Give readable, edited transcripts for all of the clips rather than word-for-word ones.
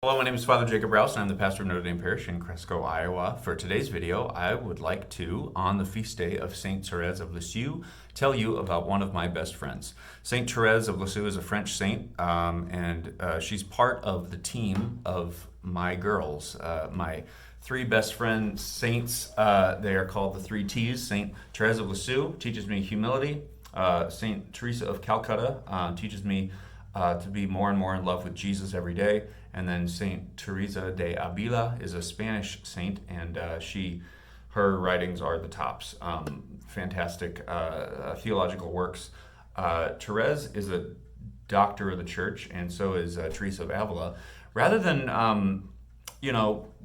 Hello, my name is Father Jacob Rouse, and I'm the pastor of Notre Dame Parish in Cresco, Iowa. For today's video, I would like to, on the feast day of Saint Thérèse of Lisieux, tell you about one of my best friends. Saint Thérèse of Lisieux is a French saint, and she's part of the team of my girls, my three best friend saints. They are called the three T's. Saint Thérèse of Lisieux teaches me humility. Saint Teresa of Calcutta teaches me to be more and more in love with Jesus every day. And then Saint Teresa de Avila is a Spanish saint, and her writings are the tops. Fantastic theological works. Therese is a doctor of the church, and so is Teresa of Avila. Rather than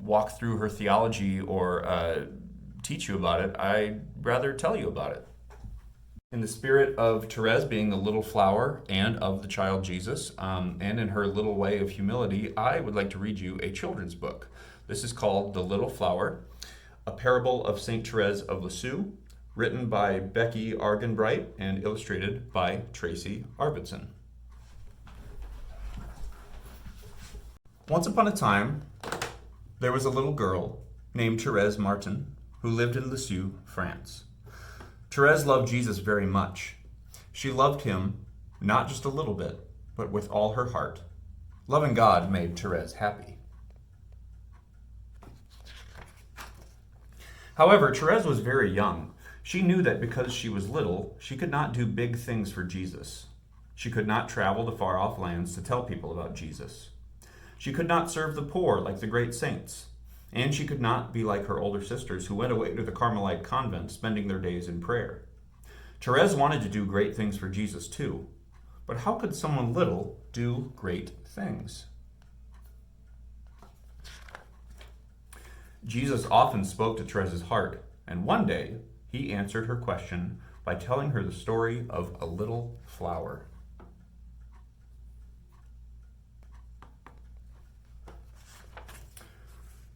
walk through her theology or teach you about it, I'd rather tell you about it. In the spirit of Therese being the little flower and of the child Jesus, and in her little way of humility, I would like to read you a children's book. This is called The Little Flower, a parable of Saint Therese of Lisieux, written by Becky Arganbright and illustrated by Tracy Arvidsson. Once upon a time, there was a little girl named Thérèse Martin who lived in Lisieux, France. Thérèse loved Jesus very much. She loved him not just a little bit, but with all her heart. Loving God made Thérèse happy. However, Thérèse was very young. She knew that because she was little, she could not do big things for Jesus. She could not travel to far-off lands to tell people about Jesus. She could not serve the poor like the great saints. And she could not be like her older sisters who went away to the Carmelite convent, spending their days in prayer. Thérèse wanted to do great things for Jesus too, but how could someone little do great things? Jesus often spoke to Thérèse's heart, and one day he answered her question by telling her the story of a little flower.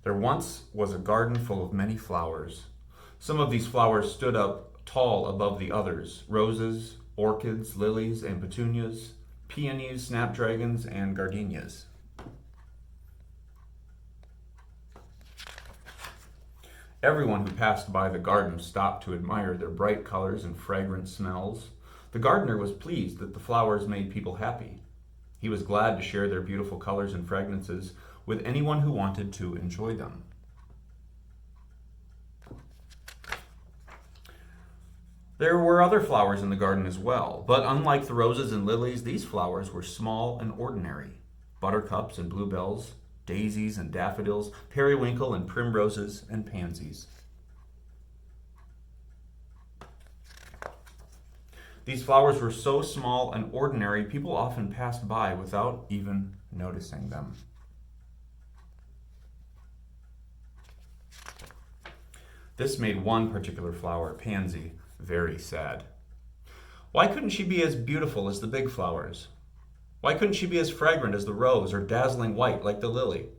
There once was a garden full of many flowers. Some of these flowers stood up tall above the others: roses, orchids, lilies, and petunias, peonies, snapdragons, and gardenias. Everyone who passed by the garden stopped to admire their bright colors and fragrant smells. The gardener was pleased that the flowers made people happy. He was glad to share their beautiful colors and fragrances with anyone who wanted to enjoy them. There were other flowers in the garden as well, but unlike the roses and lilies, these flowers were small and ordinary. Buttercups and bluebells, daisies and daffodils, periwinkle and primroses and pansies. These flowers were so small and ordinary, people often passed by without even noticing them. This made one particular flower, pansy, very sad. Why couldn't she be as beautiful as the big flowers? Why couldn't she be as fragrant as the rose or dazzling white like the lily?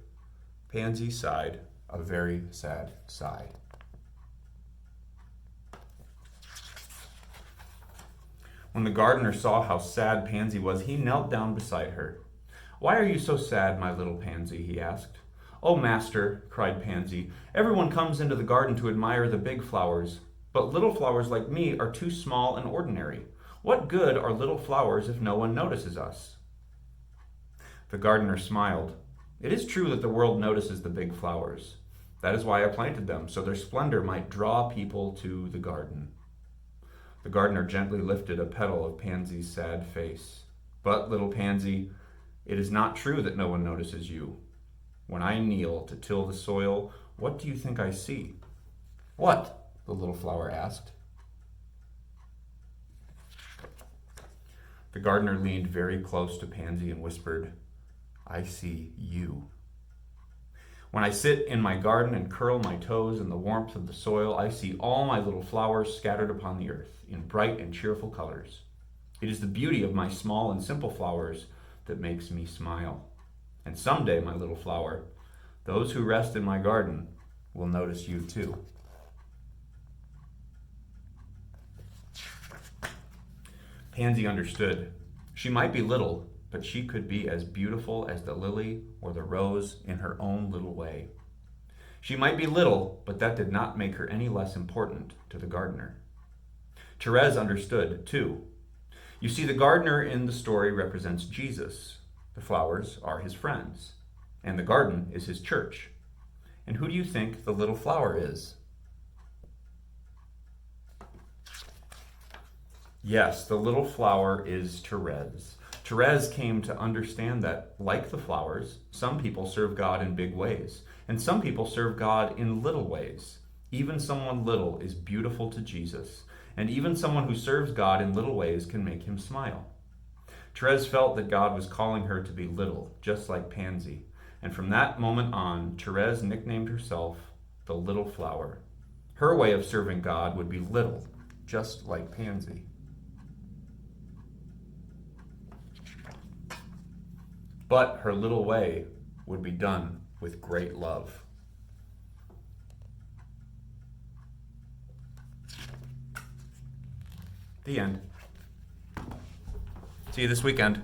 Pansy sighed a very sad sigh. When the gardener saw how sad Pansy was, he knelt down beside her. "Why are you so sad, my little Pansy?" he asked. "Oh, master," cried Pansy, "everyone comes into the garden to admire the big flowers, but little flowers like me are too small and ordinary. What good are little flowers if no one notices us?" The gardener smiled. "It is true that the world notices the big flowers. That is why I planted them, so their splendor might draw people to the garden." The gardener gently lifted a petal of Pansy's sad face. "But, little Pansy, it is not true that no one notices you. When I kneel to till the soil, what do you think I see?" "What?" the little flower asked. The gardener leaned very close to Pansy and whispered, "I see you. When I sit in my garden and curl my toes in the warmth of the soil, I see all my little flowers scattered upon the earth in bright and cheerful colors. It is the beauty of my small and simple flowers that makes me smile. And someday, my little flower, those who rest in my garden will notice you too." Pansy understood. She might be little, but she could be as beautiful as the lily or the rose in her own little way. She might be little, but that did not make her any less important to the gardener. Therese understood, too. You see, the gardener in the story represents Jesus. The flowers are his friends, and the garden is his church. And who do you think the little flower is? Yes, the little flower is Therese. Therese came to understand that, like the flowers, some people serve God in big ways, and some people serve God in little ways. Even someone little is beautiful to Jesus, and even someone who serves God in little ways can make him smile. Therese felt that God was calling her to be little, just like Pansy, and from that moment on, Therese nicknamed herself the Little Flower. Her way of serving God would be little, just like Pansy. But her little way would be done with great love. The end. See you this weekend.